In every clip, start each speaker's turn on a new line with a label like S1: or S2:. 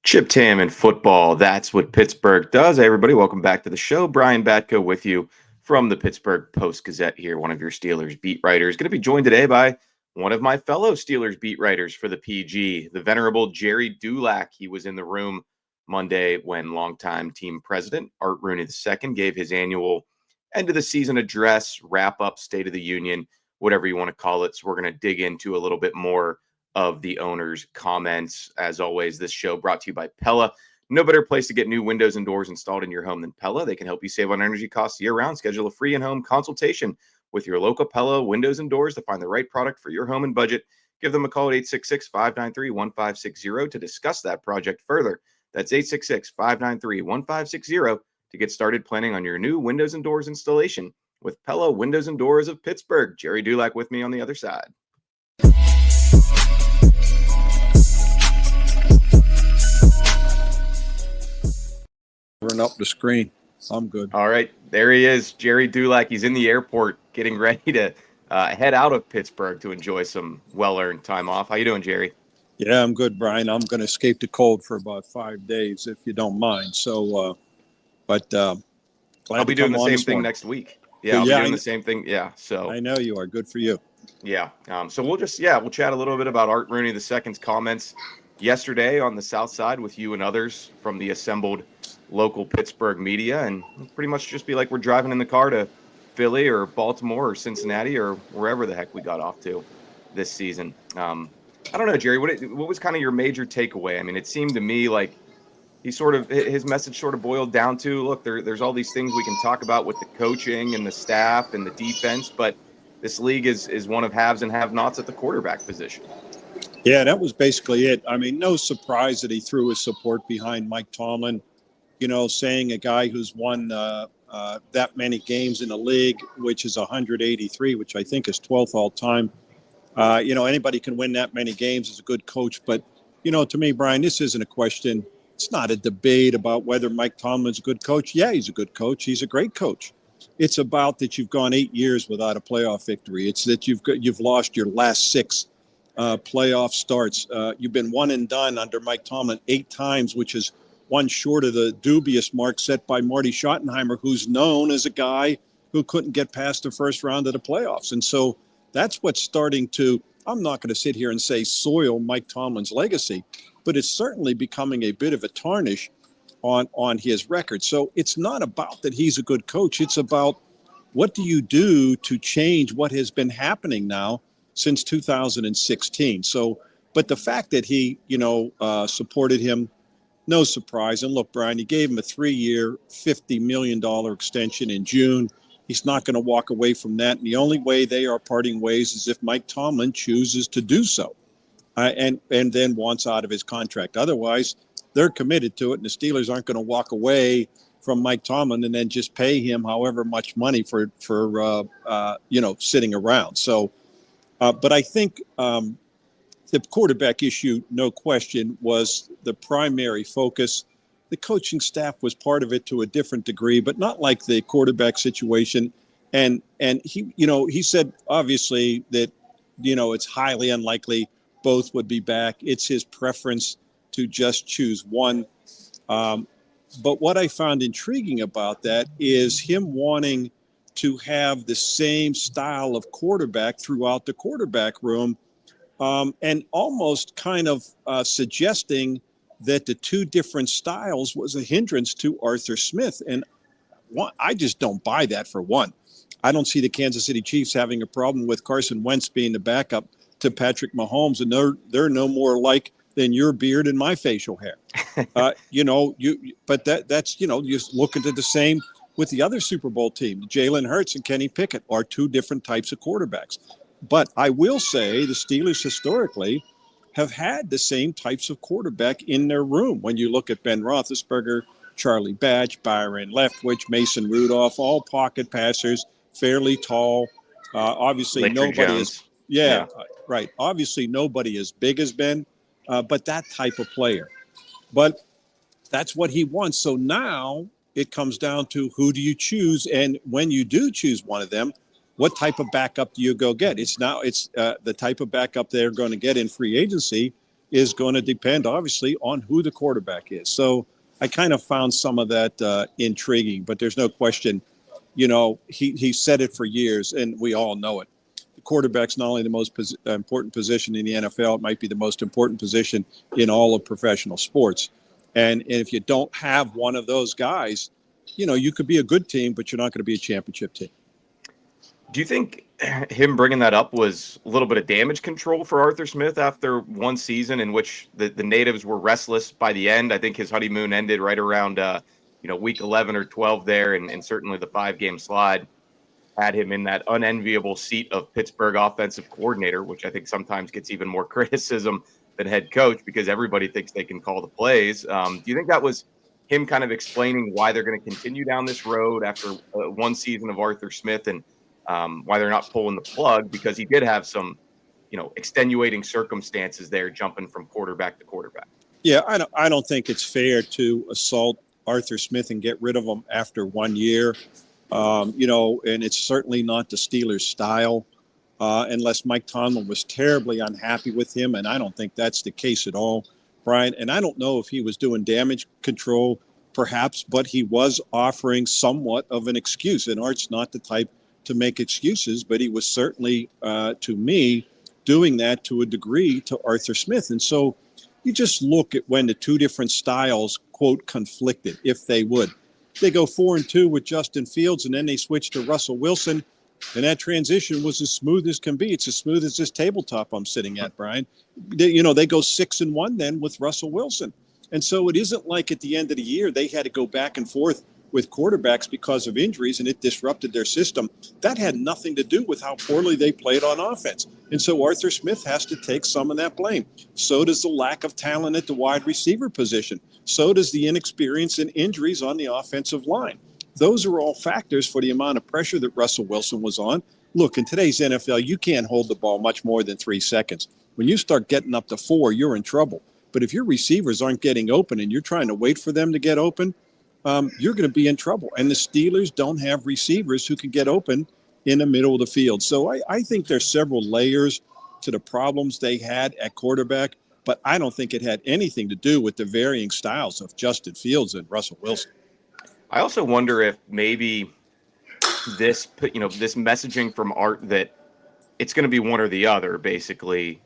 S1: Chipped ham and football. That's what Pittsburgh does. Hey, everybody, welcome back to the show. Brian Batko with you from the Pittsburgh Post-Gazette here, one of your Steelers beat writers. Going to be joined today by one of my fellow Steelers beat writers for the PG, the venerable Gerry Dulac. He was in the room Monday when longtime team president Art Rooney II gave his annual end of the season address, wrap up, State of the Union, whatever you want to call it. So we're going to dig into a little bit more of the owner's comments. As always, this show brought to you by Pella. No better place to get new windows and doors installed in your home than Pella. They can help you save on energy costs year-round. Schedule a free in-home consultation with your local Pella Windows and Doors to find the right product for your home and budget. Give them a call at 866-593-1560 to discuss that project further. That's 866-593-1560 to get started planning on your new windows and doors installation with Pella Windows and Doors of Pittsburgh. Gerry Dulac with me on the other side.
S2: Up the screen. I'm good.
S1: All right. There he is, Gerry Dulac. He's in the airport getting ready to head out of Pittsburgh to enjoy some well-earned time off. How you doing, Gerry?
S2: Yeah, I'm good, Brian. I'm going to escape the cold for about 5 days, if you don't mind. So, glad
S1: I'll be doing the same thing next week. Yeah, I'll be doing the same thing. Yeah, so
S2: I know you are. Good for you.
S1: Yeah. So we'll chat a little bit about Art Rooney II's comments yesterday on the South Side with you and others from the assembled local Pittsburgh media, and pretty much just be like we're driving in the car to Philly or Baltimore or Cincinnati or wherever the heck we got off to this season. I don't know, Gerry, what was kind of your major takeaway? I mean, it seemed to me like his message sort of boiled down to, look, there's all these things we can talk about with the coaching and the staff and the defense, but this league is one of haves and have-nots at the quarterback position.
S2: Yeah, that was basically it. I mean, no surprise that he threw his support behind Mike Tomlin. You know, saying a guy who's won that many games in the league, which is 183, which I think is 12th all time. Anybody can win that many games as a good coach. But, to me, Brian, this isn't a question. It's not a debate about whether Mike Tomlin's a good coach. Yeah, he's a good coach. He's a great coach. It's about that you've gone 8 years without a playoff victory. It's that you've lost your last 6 playoff starts. You've been one and done under Mike Tomlin 8 times, which is one short of the dubious mark set by Marty Schottenheimer, who's known as a guy who couldn't get past the first round of the playoffs. And so that's what's starting to, I'm not going to sit here and say soil Mike Tomlin's legacy, but it's certainly becoming a bit of a tarnish on his record. So it's not about that he's a good coach. It's about what do you do to change what has been happening now since 2016. So, but the fact that he, supported him, no surprise. And look, Brian, he gave him a 3-year, $50 million extension in June. He's not going to walk away from that. And the only way they are parting ways is if Mike Tomlin chooses to do so and then wants out of his contract. Otherwise, they're committed to it. And the Steelers aren't going to walk away from Mike Tomlin and then just pay him however much money for sitting around. So, but I think the quarterback issue, no question, was the primary focus. The coaching staff was part of it to a different degree, but not like the quarterback situation. And he said, obviously, that, it's highly unlikely both would be back. It's his preference to just choose one. But what I found intriguing about that is him wanting to have the same style of quarterback throughout the quarterback room. And almost kind of suggesting that the 2 different styles was a hindrance to Arthur Smith. And I just don't buy that, for one. I don't see the Kansas City Chiefs having a problem with Carson Wentz being the backup to Patrick Mahomes, and they're no more alike than your beard and my facial hair. But that's you look at the same with the other Super Bowl team. Jalen Hurts and Kenny Pickett are 2 different types of quarterbacks. But I will say the Steelers historically have had the same types of quarterback in their room. When you look at Ben Roethlisberger, Charlie Batch, Byron Leftwich, Mason Rudolph, all pocket passers, fairly tall. Obviously,
S1: Latry
S2: nobody
S1: Jones.
S2: is. Yeah, right. Obviously, nobody as big as Ben, but that type of player. But that's what he wants. So now it comes down to who do you choose, and when you do choose one of them, what type of backup do you go get? It's the type of backup they're going to get in free agency is going to depend, obviously, on who the quarterback is. So I kind of found some of that intriguing, but there's no question, he said it for years, and we all know it. The quarterback's not only the most important position in the NFL, it might be the most important position in all of professional sports. And if you don't have one of those guys, you could be a good team, but you're not going to be a championship team.
S1: Do you think him bringing that up was a little bit of damage control for Arthur Smith after one season in which the natives were restless by the end? I think his honeymoon ended right around week 11 or 12 there, and certainly the 5-game slide had him in that unenviable seat of Pittsburgh offensive coordinator, which I think sometimes gets even more criticism than head coach because everybody thinks they can call the plays. Do you think that was him kind of explaining why they're going to continue down this road after one season of Arthur Smith, and why they're not pulling the plug, because he did have some, extenuating circumstances there, jumping from quarterback to quarterback?
S2: Yeah, I don't think it's fair to assault Arthur Smith and get rid of him after 1 year. And it's certainly not the Steelers' style, unless Mike Tomlin was terribly unhappy with him, and I don't think that's the case at all, Brian. And I don't know if he was doing damage control, perhaps, but he was offering somewhat of an excuse. And Art's not the type to make excuses, but he was certainly, to me, doing that to a degree to Arthur Smith. And so you just look at when the two different styles, quote, conflicted, if they would. They go 4-2 with Justin Fields, and then they switch to Russell Wilson, and that transition was as smooth as can be. It's as smooth as this tabletop I'm sitting at, Brian. They go 6-1 then with Russell Wilson. And so it isn't like at the end of the year they had to go back and forth with quarterbacks because of injuries, and it disrupted their system. That had nothing to do with how poorly they played on offense. And so Arthur Smith has to take some of that blame. So does the lack of talent at the wide receiver position. So does the inexperience and injuries on the offensive line. Those are all factors for the amount of pressure that Russell Wilson was on. Look, in today's NFL, you can't hold the ball much more than 3 seconds. When you start getting up to 4, you're in trouble. But if your receivers aren't getting open and you're trying to wait for them to get open, you're going to be in trouble. And the Steelers don't have receivers who can get open in the middle of the field. So I think there's several layers to the problems they had at quarterback, but I don't think it had anything to do with the varying styles of Justin Fields and Russell Wilson.
S1: I also wonder if maybe this messaging from Art that it's going to be one or the other, basically.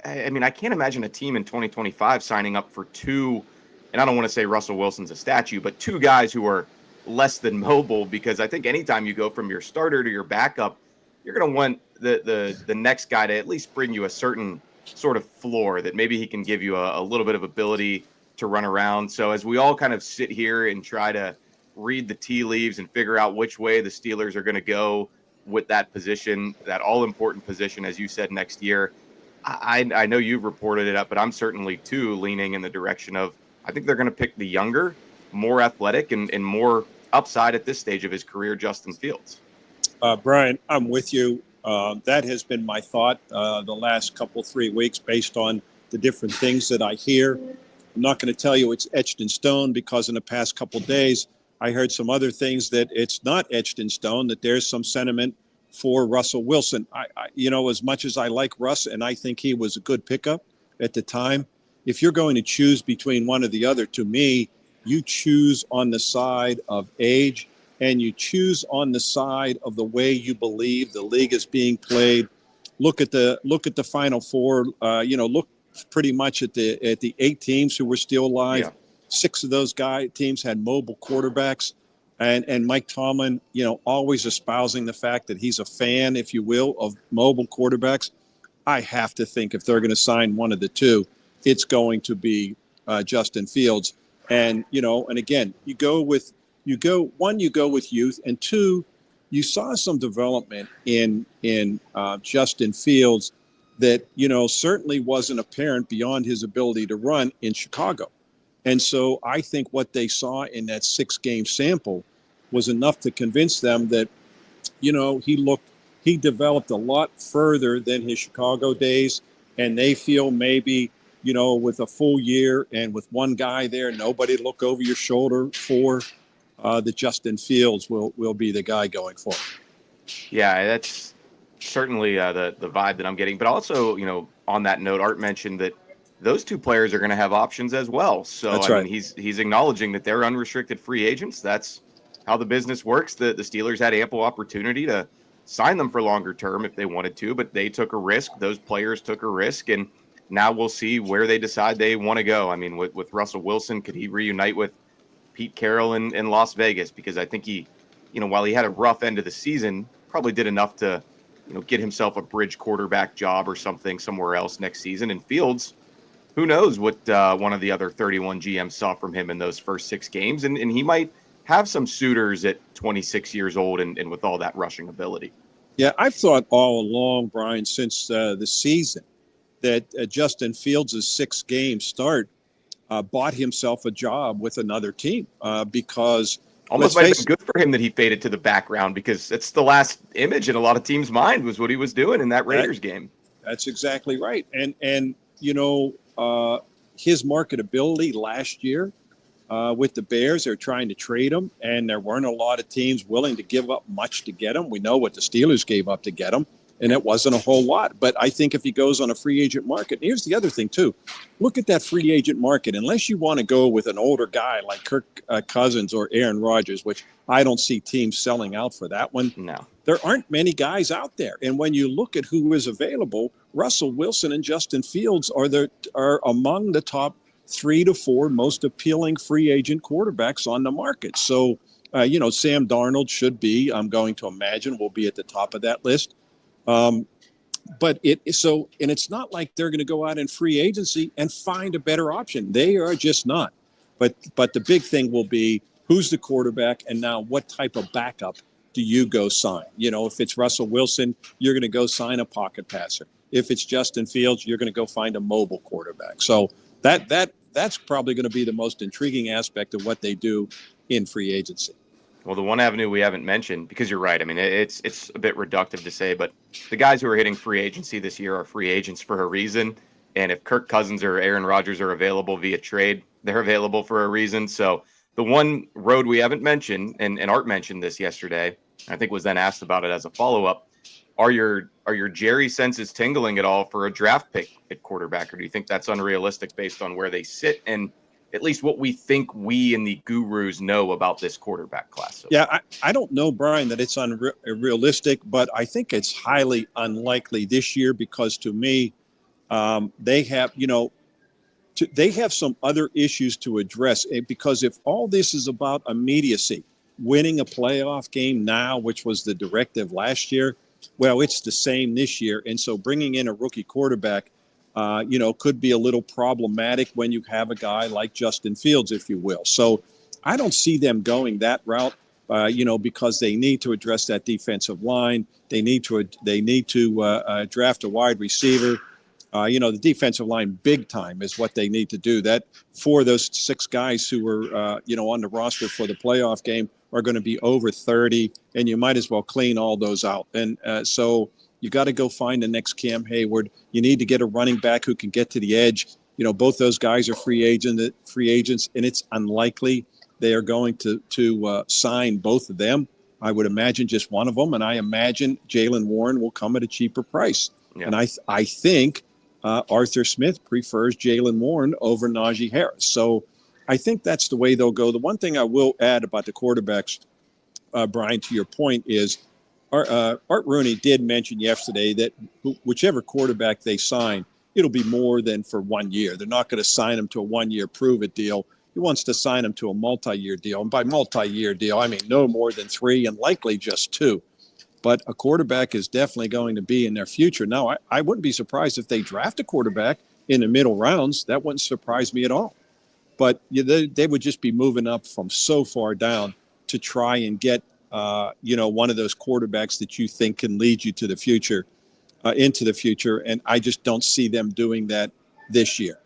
S1: I mean, I can't imagine a team in 2025 signing up for two, and I don't want to say Russell Wilson's a statue, but two guys who are less than mobile, because I think anytime you go from your starter to your backup, you're going to want the next guy to at least bring you a certain sort of floor that maybe he can give you a little bit of ability to run around. So as we all kind of sit here and try to read the tea leaves and figure out which way the Steelers are going to go with that position, that all-important position, as you said, next year, I know you've reported it up, but I'm certainly too leaning in the direction of I think they're going to pick the younger, more athletic, and more upside at this stage of his career, Justin Fields.
S2: Brian, I'm with you. That has been my thought the last 3 weeks based on the different things that I hear. I'm not going to tell you it's etched in stone, because in the past couple of days, I heard some other things that it's not etched in stone, that there's some sentiment for Russell Wilson. I as much as I like Russ, and I think he was a good pickup at the time, if you're going to choose between one or the other, to me, you choose on the side of age, and you choose on the side of the way you believe the league is being played. Look at the Final Four. Look pretty much at the 8 teams who were still alive. Yeah. 6 of those teams had mobile quarterbacks, and Mike Tomlin, always espousing the fact that he's a fan, if you will, of mobile quarterbacks. I have to think if they're going to sign one of the two, it's going to be Justin Fields. And and again, you go with youth, and 2, you saw some development in Justin Fields that certainly wasn't apparent beyond his ability to run in Chicago. And so I think what they saw in that 6-game sample was enough to convince them that he developed a lot further than his Chicago days, and they feel maybe with a full year and with one guy there, nobody to look over your shoulder for, that Justin Fields will be the guy going forward.
S1: Yeah, that's certainly the vibe that I'm getting. But also, on that note, Art mentioned that those two players are going to have options as well. So,
S2: That's
S1: I mean,
S2: right.
S1: he's acknowledging that they're unrestricted free agents. That's how the business works. The Steelers had ample opportunity to sign them for longer term if they wanted to, but they took a risk. Those players took a risk, and now we'll see where they decide they want to go. I mean, with Russell Wilson, could he reunite with Pete Carroll in Las Vegas? Because I think he, while he had a rough end of the season, probably did enough to, get himself a bridge quarterback job or something somewhere else next season. And Fields, who knows what one of the other 31 GMs saw from him in those first 6 games. And he might have some suitors at 26 years old and with all that rushing ability.
S2: Yeah, I've thought all along, Brian, since the season, that Justin Fields' 6-game start bought himself a job with another team because
S1: almost might have been good for him that he faded to the background, because it's the last image in a lot of teams' mind was what he was doing in that Raiders game.
S2: That's exactly right. And his marketability last year with the Bears, they're trying to trade him, and there weren't a lot of teams willing to give up much to get him. We know what the Steelers gave up to get him, and it wasn't a whole lot. But I think if he goes on a free agent market, and here's the other thing too, look at that free agent market. Unless you want to go with an older guy like Kirk Cousins or Aaron Rodgers, which I don't see teams selling out for that one.
S1: No.
S2: There aren't many guys out there. And when you look at who is available, Russell Wilson and Justin Fields are among the top 3 to 4 most appealing free agent quarterbacks on the market. So, Sam Darnold should be, I'm going to imagine, will be at the top of that list. But it's not like they're going to go out in free agency and find a better option. They are just not. But the big thing will be who's the quarterback, and now what type of backup do you go sign? If it's Russell Wilson, you're going to go sign a pocket passer. If it's Justin Fields, you're going to go find a mobile quarterback. So that's probably going to be the most intriguing aspect of what they do in free agency.
S1: Well, the one avenue we haven't mentioned, because you're right, I mean, it's a bit reductive to say, but the guys who are hitting free agency this year are free agents for a reason. And if Kirk Cousins or Aaron Rodgers are available via trade, they're available for a reason. So the one road we haven't mentioned, and Art mentioned this yesterday, I think was then asked about it as a follow-up, are your Gerry senses tingling at all for a draft pick at quarterback, or do you think that's unrealistic based on where they sit and at least what we think we and the gurus know about this quarterback class?
S2: Yeah, I don't know, Brian, that it's unrealistic, but I think it's highly unlikely this year because, to me, they have, they have some other issues to address. Because if all this is about immediacy, winning a playoff game now, which was the directive last year, well, it's the same this year. And so bringing in a rookie quarterback, could be a little problematic when you have a guy like Justin Fields, if you will. So I don't see them going that route, because they need to address that defensive line. They need to draft a wide receiver. The defensive line, big time, is what they need to do. That 4 of those 6 guys who were, on the roster for the playoff game are going to be over 30, and you might as well clean all those out. And so you got to go find the next Cam Hayward. You need to get a running back who can get to the edge. Both those guys are free agents, and it's unlikely they are going to sign both of them. I would imagine just one of them, and I imagine Jaylen Warren will come at a cheaper price. Yeah. And I think Arthur Smith prefers Jaylen Warren over Najee Harris. So I think that's the way they'll go. The one thing I will add about the quarterbacks, Brian, to your point, is Art Rooney did mention yesterday that whichever quarterback they sign, it'll be more than for 1 year. They're not going to sign him to a 1-year prove-it deal. He wants to sign him to a multi-year deal. And by multi-year deal, I mean no more than 3 and likely just 2. But a quarterback is definitely going to be in their future. Now, I wouldn't be surprised if they draft a quarterback in the middle rounds. That wouldn't surprise me at all. But they would just be moving up from so far down to try and get, one of those quarterbacks that you think can lead you to the future, into the future. And I just don't see them doing that this year.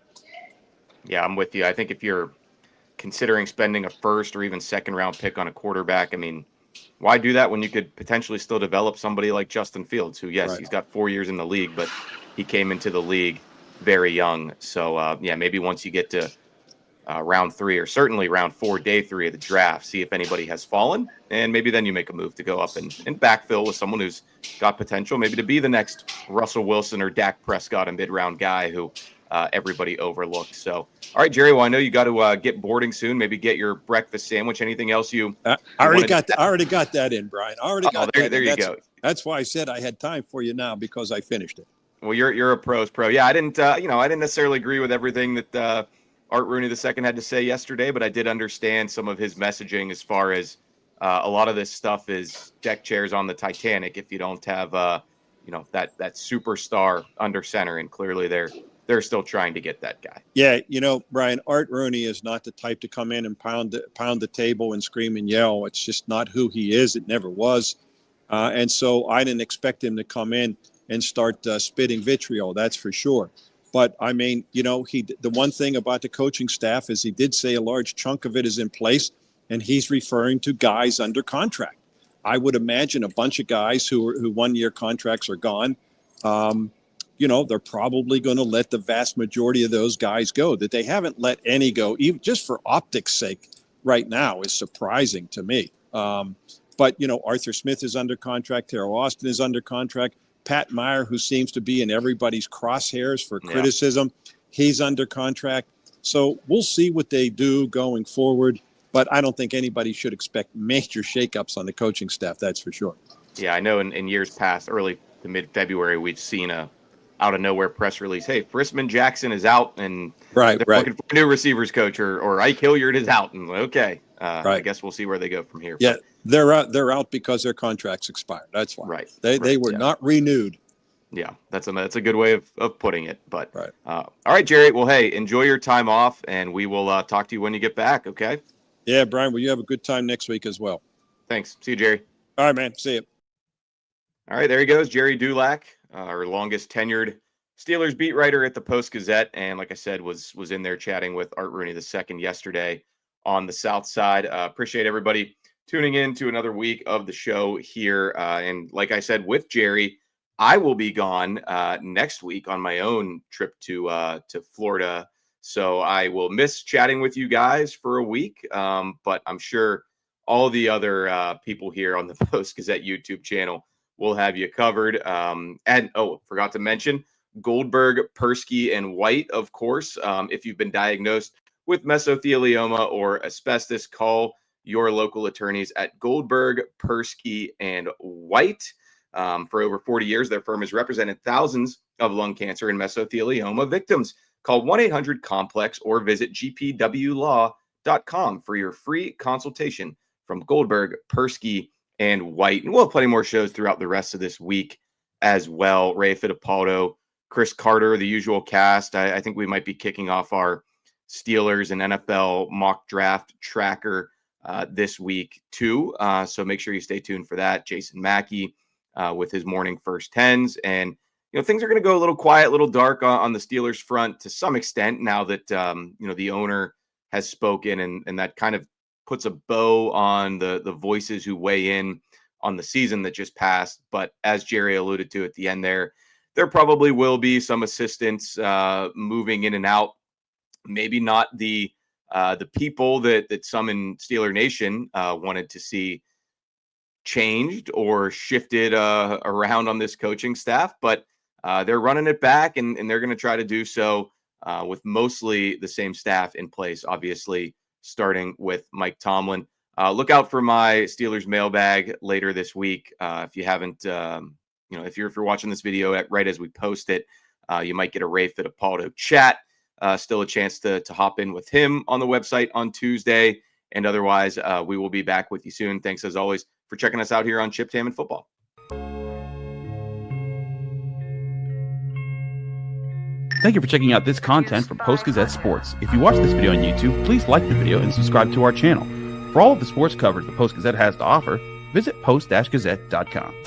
S1: Yeah, I'm with you. I think if you're considering spending a first or even second round pick on a quarterback, I mean, why do that when you could potentially still develop somebody like Justin Fields, who, yes, right, he's got 4 years in the league, but he came into the league very young. So, maybe once you get to round 3 or certainly round 4, day 3 of the draft, see if anybody has fallen, and maybe then you make a move to go up and backfill with someone who's got potential, maybe to be the next Russell Wilson or Dak Prescott, a mid-round guy who everybody overlooks. So, all right, Gerry, well, I know you got to get boarding soon. Maybe get your breakfast sandwich. Anything else you
S2: I already got that in, Brian. I already got that.
S1: There you go.
S2: That's why I said I had time for you now, because I finished it.
S1: Well, you're a pro's pro. Yeah, I didn't necessarily agree with everything that Art Rooney II had to say yesterday, but I did understand some of his messaging as far as a lot of this stuff is deck chairs on the Titanic if you don't have that superstar under center, and clearly they're still trying to get that guy.
S2: Yeah, Brian, Art Rooney is not the type to come in and pound the table and scream and yell. It's just not who he is. It never was. And so I didn't expect him to come in and start spitting vitriol, that's for sure. But I mean, the one thing about the coaching staff is he did say a large chunk of it is in place, and he's referring to guys under contract. I would imagine a bunch of guys who 1-year contracts are gone. They're probably going to let the vast majority of those guys go. That they haven't let any go, even just for optics' sake, right now is surprising to me. But Arthur Smith is under contract. Teryl Austin is under contract. Pat Meyer, who seems to be in everybody's crosshairs for criticism, he's under contract. So we'll see what they do going forward. But I don't think anybody should expect major shakeups on the coaching staff. That's for sure.
S1: Yeah, I know in years past, early to mid-February, we've seen a out-of-nowhere press release. Hey, Frisman Jackson is out, and they're looking for a new receivers coach, or Ike Hilliard is out. And okay, I guess we'll see where they go from here.
S2: Yeah, they're out because their contracts expired. That's why.
S1: Right.
S2: They were not renewed.
S1: Yeah, that's a good way of putting it. But all right, Gerry. Well, hey, enjoy your time off, and we will talk to you when you get back. Okay.
S2: Yeah, Brian. Well, you have a good time next week as well.
S1: Thanks. See you, Gerry.
S2: All right, man. See you.
S1: All right, there he goes, Gerry Dulac, our longest tenured Steelers beat writer at the Post-Gazette, and like I said, was in there chatting with Art Rooney II yesterday on the South Side. Appreciate everybody tuning in to another week of the show here. And like I said, with Gerry, I will be gone next week on my own trip to Florida. So I will miss chatting with you guys for a week, but I'm sure all the other people here on the Post-Gazette YouTube channel will have you covered. And forgot to mention Goldberg, Persky, and White, of course. If you've been diagnosed with mesothelioma or asbestos, call your local attorneys at Goldberg, Persky, and White. For over 40 years, their firm has represented thousands of lung cancer and mesothelioma victims. Call 1-800-COMPLEX or visit gpwlaw.com for your free consultation from Goldberg, Persky, and White. And we'll have plenty more shows throughout the rest of this week as well. Ray Fittipaldo, Chris Carter, the usual cast. I think we might be kicking off our Steelers and NFL mock draft tracker this week too. So make sure you stay tuned for that. Jason Mackey with his morning first tens. And things are going to go a little quiet, a little dark on the Steelers front to some extent now that the owner has spoken, and that kind of puts a bow on the voices who weigh in on the season that just passed. But as Gerry alluded to at the end there probably will be some assistants moving in and out. Maybe not the people that some in Steeler Nation wanted to see changed or shifted around on this coaching staff, but they're running it back, and they're going to try to do so with mostly the same staff in place, obviously, starting with Mike Tomlin. Look out for my Steelers mailbag later this week. If you haven't, if you're watching this video right as we post it, you might get a Ray Fittipaldo chat. Still a chance to hop in with him on the website on Tuesday. And otherwise, we will be back with you soon. Thanks, as always, for checking us out here on Chipped Ham and Football.
S3: Thank you for checking out this content from Post-Gazette Sports. If you watch this video on YouTube, please like the video and subscribe to our channel. For all of the sports coverage the Post-Gazette has to offer, visit post-gazette.com.